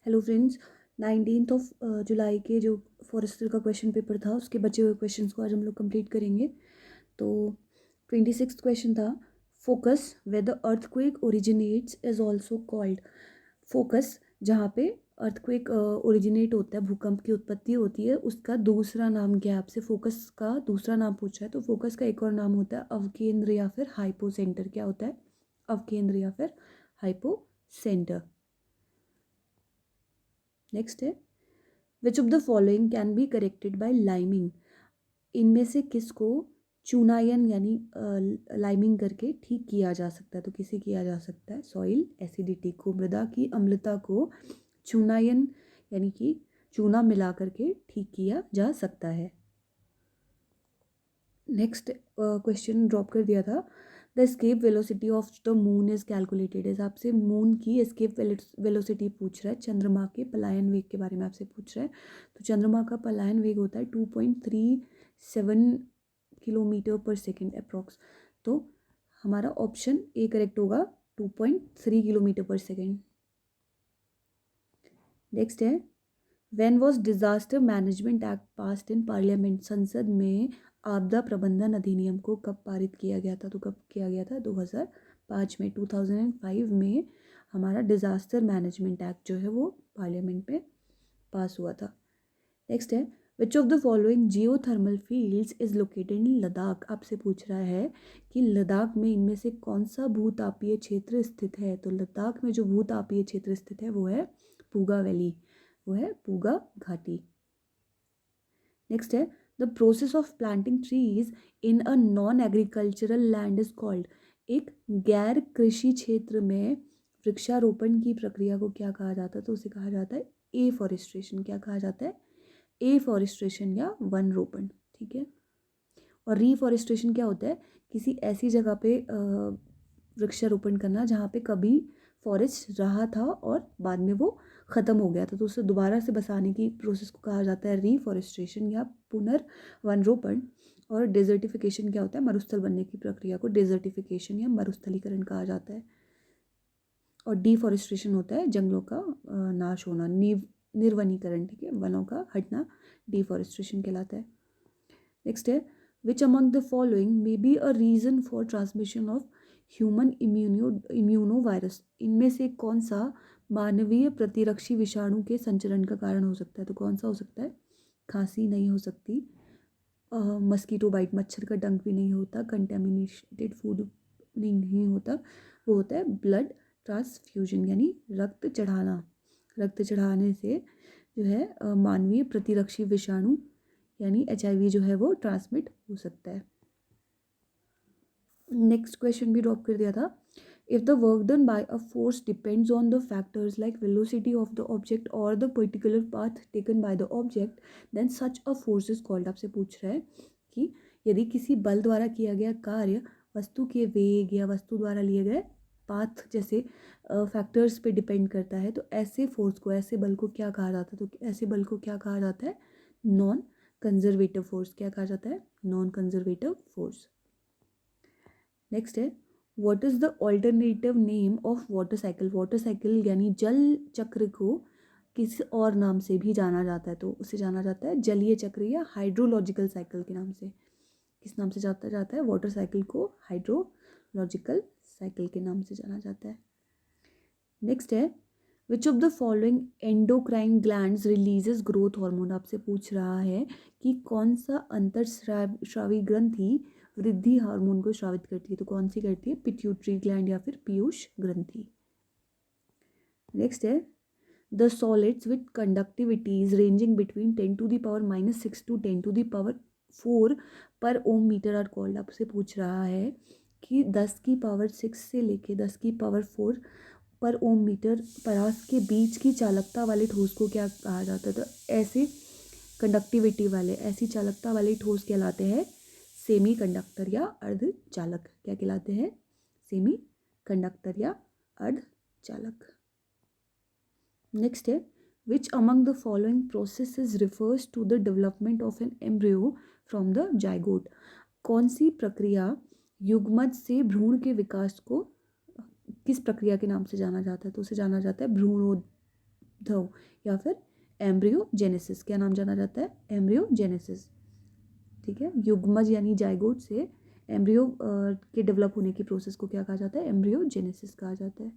Hello friends, 19 जुलाई के जो forester का क्वेश्चन पेपर था उसके बचे हुए क्वेश्चंस को आज हम लोग कंप्लीट करेंगे। तो 26 क्वेश्चन था, focus where the earthquake originates is also called. Focus जहाँ पे अर्थक्वेक ओरिजिनेट होता है, भूकंप की उत्पत्ति होती है, उसका दूसरा नाम क्या है। आपसे फोकस का दूसरा नाम पूछा है तो फोकस का एक और नाम होता है अवकेंद्र या फिर हाइपोसेंटर। क्या होता है? अवकेंद्र या फिर हाइपोसेंटर। नेक्स्ट है, which of the following can be corrected bye liming. इनमें से किसको चूनायन यानी लाइमिंग करके ठीक किया जा सकता है? तो किसे किया जा सकता है? सॉइल एसिडिटी को, मृदा की अम्लता को चूनायन यानी कि चूना मिला करके ठीक किया जा सकता है। नेक्स्ट क्वेश्चन ड्रॉप कर दिया था, the escape velocity of the moon is calculated. इस आपसे मून की एस्केप वेलोसिटी पूछ रहा है, चंद्रमा के पलायन वेग के बारे में आपसे पूछ रहा है। तो चंद्रमा का पलायन वेग होता है 2.37 किलोमीटर पर सेकेंड अप्रॉक्स। तो हमारा ऑप्शन ए करेक्ट होगा, 2.3 किलोमीटर पर सेकेंड। नेक्स्ट है, when was disaster management act passed in parliament. संसद में आपदा प्रबंधन अधिनियम को कब पारित किया गया था? तो कब किया गया था? 2005 में। 2005 में हमारा डिजास्टर मैनेजमेंट एक्ट जो है वो पार्लियामेंट में पास हुआ था। नेक्स्ट है, which of the following geothermal fields is located in Ladakh. आपसे पूछ रहा है कि लद्दाख में इनमें से कौन सा भूतापीय क्षेत्र स्थित है। तो लद्दाख में जो भूतापीय क्षेत्र स्थित है वो है पूगा वैली, वो है पूगा घाटी। नेक्स्ट है, the process of planting trees in a non agricultural land is called. एक गैर कृषि क्षेत्र में वृक्षारोपण की प्रक्रिया को क्या कहा जाता है? तो उसे कहा जाता है एफॉरेस्ट्रेशन। क्या कहा जाता है? एफॉरेस्ट्रेशन या वन रोपण। ठीक है। और रीफॉरेस्ट्रेशन क्या होता है? किसी ऐसी जगह पे वृक्षारोपण करना जहाँ पे कभी फॉरेस्ट रहा था और बाद में वो ख़त्म हो गया था, तो उसे दोबारा से बसाने की प्रोसेस को कहा जाता है रीफॉरेस्ट्रेशन या पुनर्वनरोपण। और डेजर्टिफिकेशन क्या होता है? मरुस्थल बनने की प्रक्रिया को डेजर्टिफिकेशन या मरुस्थलीकरण कहा जाता है। और डिफॉरेस्ट्रेशन होता है जंगलों का नाश होना, निर्वनीकरण। ठीक है, वनों का हटना डिफॉरेस्ट्रेशन कहलाता है। नेक्स्ट है, which among the following may be a reason for transmission of human immuno virus. इनमें से कौन सा मानवीय प्रतिरक्षी विषाणु के संचरण का कारण हो सकता है? तो कौन सा हो सकता है? खांसी नहीं हो सकती, मस्कीटो बाइट मच्छर का डंक भी नहीं होता, कंटेमिनेटेड फूड नहीं होता, वो होता है ब्लड ट्रांसफ्यूजन यानी रक्त चढ़ाना। रक्त चढ़ाने से जो है मानवीय प्रतिरक्षी विषाणु यानी HIV जो है वो ट्रांसमिट हो सकता है। नेक्स्ट क्वेश्चन भी ड्रॉप कर दिया था, if the work done by a force depends on the factors like velocity of the object और the particular path taken by the object then such a force is called. आपसे पूछ रहा है कि यदि किसी बल द्वारा किया गया कार्य वस्तु के वेग या वस्तु द्वारा लिए गए पाथ जैसे फैक्टर्स पे डिपेंड करता है, तो ऐसे फोर्स को, ऐसे बल को क्या कहा जाता है? तो ऐसे बल को क्या कहा जाता है? Non conservative force. क्या कहा जाता है? Non conservative force. नेक्स्ट है, what is the alternative name of water cycle. Water cycle यानी जल चक्र को किस और नाम से भी जाना जाता है? तो उसे जाना जाता है जलीय चक्र या हाइड्रोलॉजिकल साइकिल के नाम से। किस नाम से जाता है? वाटर साइकिल को हाइड्रोलॉजिकल साइकिल के नाम से जाना जाता है। नेक्स्ट है, which of the following endocrine glands releases growth hormone. आपसे पूछ रहा है कि कौन सा अंतरस्रावी ग्रंथि वृद्धि हार्मोन को स्रावित करती है? तो कौन सी करती है? पिट्यूटरी ग्लैंड या फिर पीयूष ग्रंथि। नेक्स्ट है, the solids with conductivities ranging between 10⁻⁻6 to 10⁴ per Om metre are called. आपसे पूछ रहा है कि 10⁶ से लेके 10⁴ पर ओम मीटर परास के बीच की चालकता वाले ठोस को क्या कहा जाता है? तो ऐसे कंडक्टिविटी वाले, ऐसी चालकता वाले ठोस कहलाते हैं सेमी कंडक्टर या अर्धचालक। क्या कहलाते हैं? सेमी कंडक्टर या अर्धचालक। नेक्स्ट है, which among the following processes refers to the development of an embryo from the zygote. कौन सी प्रक्रिया युग्मज से भ्रूण के विकास को किस प्रक्रिया के नाम से जाना जाता है? तो उसे जाना जाता है ध्रुव, या फिर एम्ब्रियोजेनेसिस। क्या नाम जाना जाता है? एम्ब्रियोजेनेसिस। ठीक है, युग्मज यानी जाइगोट से एम्ब्रियो के डेवलप होने की प्रोसेस को क्या कहा जाता है? एम्ब्रियोजेनेसिस कहा जाता है।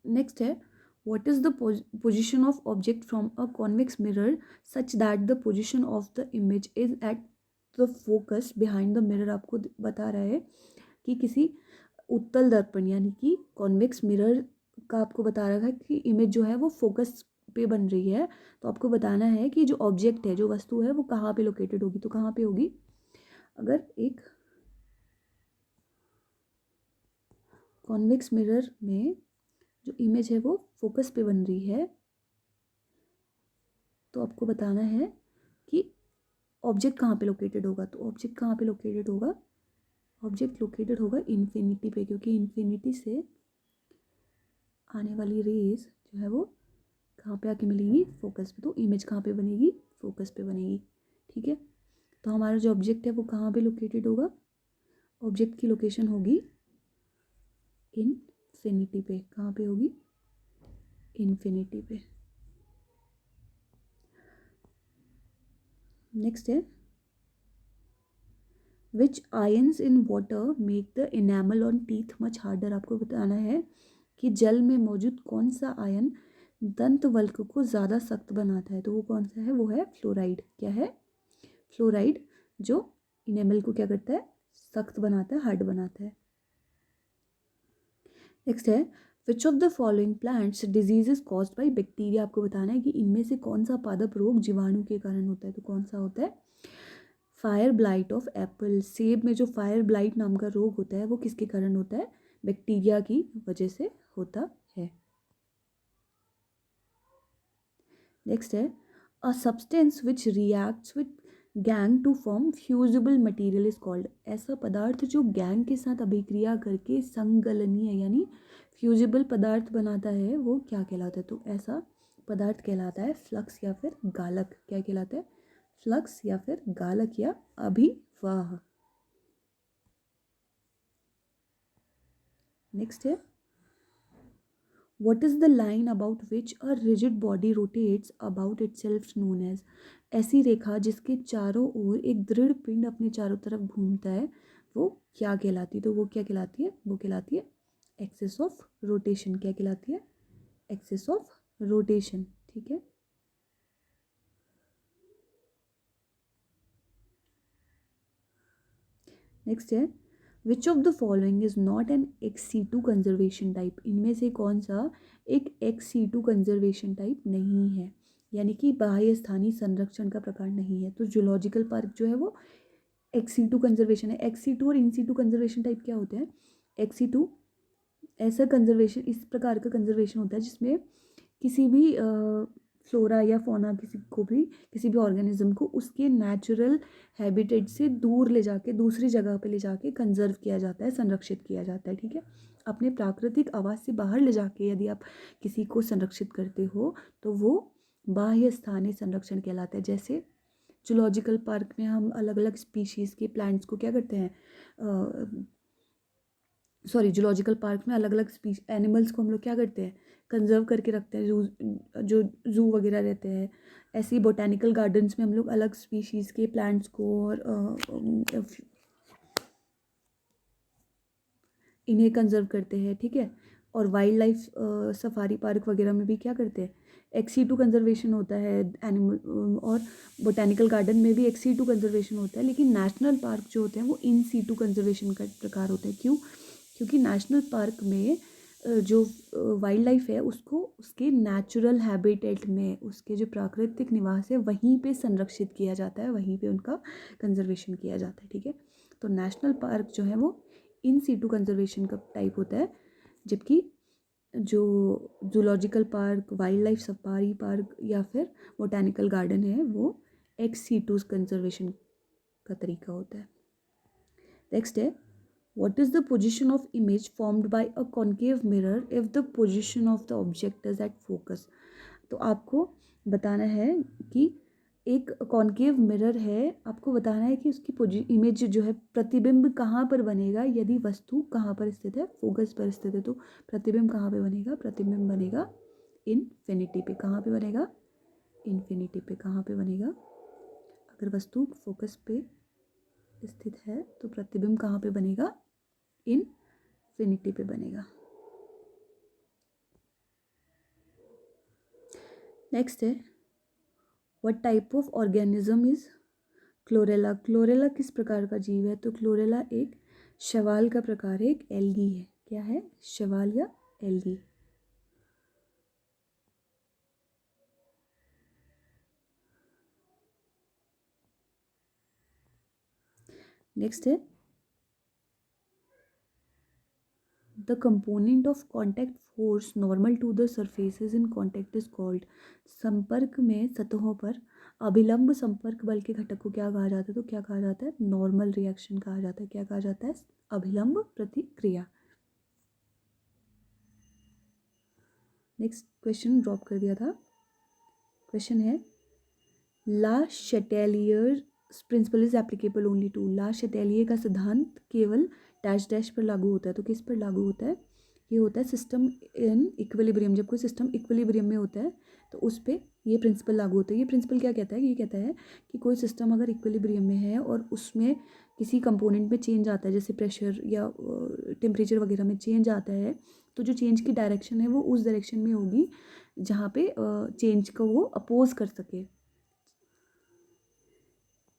नेक्स्ट है, what is the position of object from a convex mirror such that the position of the image is at the focus behind the mirror। आपको बता रहा है कि किसी उत्तल दर्पण यानी कि कॉन्वेक्स मिरर का आपको बता रहा है कि इमेज जो है वो फोकस पे बन रही है। तो आपको बताना है कि जो ऑब्जेक्ट है, जो वस्तु है, वो कहाँ पे लोकेटेड होगी। तो कहाँ पे होगी? अगर एक कॉन्वेक्स मिरर में जो इमेज है वो फोकस पे बन रही है, तो आपको बताना है कि ऑब्जेक्ट कहाँ पे लोकेटेड होगा। तो ऑब्जेक्ट कहाँ पे लोकेटेड होगा? ऑब्जेक्ट लोकेटेड होगा इन्फिनिटी पे, क्योंकि इन्फिनिटी से आने वाली रेज जो है वो कहाँ पे आके मिलेगी? फोकस पे। तो इमेज कहाँ पे बनेगी? फोकस पे बनेगी। ठीक है, तो हमारा जो ऑब्जेक्ट है वो कहाँ पे लोकेटेड होगा? ऑब्जेक्ट की लोकेशन होगी इन्फिनिटी पे। कहाँ पे होगी? इन्फिनिटी पे। नेक्स्ट है, which ions in water make the enamel on teeth much harder. आपको बताना है कि जल में मौजूद कौन सा आयन दंत वल्क को ज़्यादा सख्त बनाता है। तो वो कौन सा है? वो है फ्लोराइड। क्या है? फ्लोराइड, जो इनेमल को क्या करता है? सख्त बनाता है, हार्ड बनाता है। नेक्स्ट है, which of the following plants disease is caused by bacteria. आपको बताना है कि इनमें से कौन सा पादप रोग जीवाणु के कारण होता है। तो कौन सा होता है? Fire blight of Apple. सेब में जो फायर ब्लाइट नाम का रोग होता है वो किसके कारण होता है? बैक्टीरिया की वजह से होता है। नेक्स्ट है, a substance which reacts with gangue to form fusible material is called. ऐसा पदार्थ जो गैंग के साथ अभिक्रिया करके संगलनीय यानी फ्यूजिबल पदार्थ बनाता है वो क्या कहलाता है? तो ऐसा पदार्थ कहलाता है फ्लक्स या फिर गालक। क्या कहलाता है? फ्लक्स या फिर गालक या अभिवाह। नेक्स्ट है, what is the line about which a rigid body rotates about itself known as। ऐसी रेखा जिसके चारों ओर एक दृढ़ पिंड अपने चारों तरफ घूमता है वो क्या कहलाती है? तो वो क्या कहलाती है? वो कहलाती है एक्सिस ऑफ रोटेशन। क्या कहलाती है? Axis of rotation. ठीक है, नेक्स्ट है, which of the following is not an एक्सी2 कंजर्वेशन टाइप। इनमें से कौन सा एक एक्सी2 कंजर्वेशन टाइप नहीं है, यानी कि बाह्य स्थानीय संरक्षण का प्रकार नहीं है। तो जूलॉजिकल पार्क जो है वो एक्सी2 कंजर्वेशन है। एक्सी2 और इनसी2 कंजर्वेशन टाइप क्या होते हैं? एक्सी2 ऐसा कंजर्वेशन, इस प्रकार का कंजर्वेशन होता है जिसमें किसी भी फ्लोरा या फौना, किसी भी ऑर्गेनिज्म को उसके नेचुरल हैबिटेट से दूर ले जाके दूसरी जगह पे ले जाके कंजर्व किया जाता है, संरक्षित किया जाता है। ठीक है, अपने प्राकृतिक आवास से बाहर ले जाके यदि आप किसी को संरक्षित करते हो तो वो बाह्य स्थानीय संरक्षण कहलाता है। जैसे जूलॉजिकल पार्क में हम अलग अलग स्पीशीज़ के प्लांट्स को क्या करते हैं, जूलॉजिकल पार्क में अलग अलग एनिमल्स को हम लोग क्या करते हैं? कंजर्व करके रखते हैं, जो जू वगैरह रहते हैं। ऐसे ही बोटेनिकल गार्डन्स में हम लोग अलग स्पीशीज़ के प्लांट्स को और इन्हें कंजर्व करते हैं। ठीक है, और वाइल्ड लाइफ सफारी पार्क वगैरह में भी क्या करते हैं? एक्सी2 कंजर्वेशन होता है एनिमल, और बोटेनिकल गार्डन में भी एक्सी2 कंजर्वेशन होता है। लेकिन नेशनल पार्क जो होते हैं वो इन-सीटू कंजर्वेशन का प्रकार होते हैं। क्यों? क्योंकि नेशनल पार्क में जो वाइल्ड लाइफ है उसको उसके नेचुरल हैबिटेट में, उसके जो प्राकृतिक निवास है वहीं पे संरक्षित किया जाता है, वहीं पे उनका कंजर्वेशन किया जाता है। ठीक है, तो नेशनल पार्क जो है वो इन सीटू कंजर्वेशन का टाइप होता है, जबकि जो zoological park, wild life safari park या फिर बोटेनिकल गार्डन है वो एक्स सीटू कंजर्वेशन का तरीका होता है। नेक्स्ट है, what is the position of image formed by a concave mirror if the position of the object is at focus। तो आपको बताना है कि एक कॉन्केव मिरर है, आपको बताना है कि उसकी इमेज जो है प्रतिबिंब कहाँ पर बनेगा यदि वस्तु कहाँ पर स्थित है, फोकस पर स्थित है। तो प्रतिबिंब कहाँ पे बनेगा, प्रतिबिंब बनेगा इन्फिनिटी पे। कहाँ पे बनेगा, इन्फिनिटी पे। कहाँ पे बनेगा, अगर वस्तु फोकस पे स्थित है तो प्रतिबिंब कहाँ पे बनेगा, इन्फिनिटी पे बनेगा। नेक्स्ट है what type of organism is chlorella. Chlorella किस प्रकार का जीव है, तो क्लोरेला एक शैवाल का प्रकार है, एक एल्गी है। क्या है, शैवाल या एल्गी। नेक्स्ट है the component of contact force normal to the surfaces in contact is called. संपर्क में सतहों पर अभिलंब संपर्क बल के घटक को क्या कहा जाता है, तो क्या कहा जाता है, नॉर्मल रिएक्शन कहा जाता है। क्या कहा जाता है, अभिलंब प्रतिक्रिया। नेक्स्ट क्वेश्चन ड्रॉप कर दिया था। क्वेश्चन है Le Chatelier principle is applicable only to. Le Chatelier का सिद्धांत केवल डैश डैश पर लागू होता है। तो किस पर लागू होता है, ये होता है सिस्टम इन इक्विलिब्रियम। जब कोई सिस्टम इक्विलिब्रियम में होता है तो उस पर ये प्रिंसिपल लागू होता है। ये प्रिंसिपल क्या कहता है, ये कहता है कि कोई सिस्टम अगर इक्विलिब्रियम में है और उसमें किसी कंपोनेंट में चेंज आता है, जैसे प्रेशर या टेम्परेचर वगैरह में चेंज आता है, तो जो चेंज की डायरेक्शन है वो उस डायरेक्शन में होगी जहाँ पे चेंज को वो अपोज कर सके।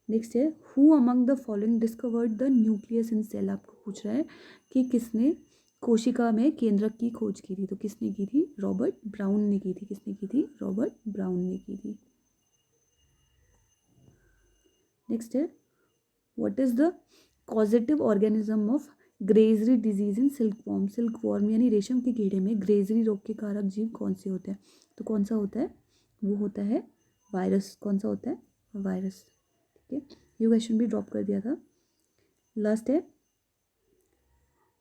नेक्स्ट है who among the following discovered the nucleus in cell. आपको पूछ रहा है कि किसने कोशिका में केंद्रक की खोज की थी, तो किसने की थी, रॉबर्ट ब्राउन ने की थी। किसने की थी, रॉबर्ट ब्राउन ने की थी। नेक्स्ट है what is the causative organism of grasserie disease in silkworm. Silkworm यानी रेशम के कीड़े में ग्रेजरी रोग के कारक जीव कौन से होते हैं, तो कौन सा होता है, वो होता है वायरस। कौन सा होता है, वायरस। ठीक है, ये क्वेश्चन भी ड्रॉप कर दिया था। लास्ट है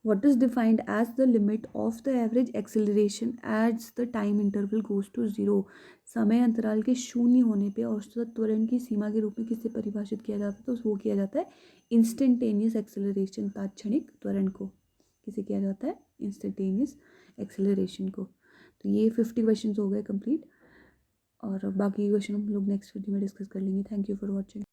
what is defined as the limit of the average acceleration as the time interval goes to 0। समय अंतराल के शून्य होने पे औसत त्वरण की सीमा के रूप में किससे परिभाषित किया जाता है, तो वो किया जाता है इंस्टेंटेनियस एक्सेलरेशन, तात्क्षणिक त्वरण को किसे किया जाता है, इंस्टेंटेनियस एक्सेलरेशन को। तो ये 50 क्वेश्चन हो गए कंप्लीट, और बाकी क्वेश्चन हम लोग नेक्स्ट वीडियो में डिस्कस कर लेंगे। Thank you for watching.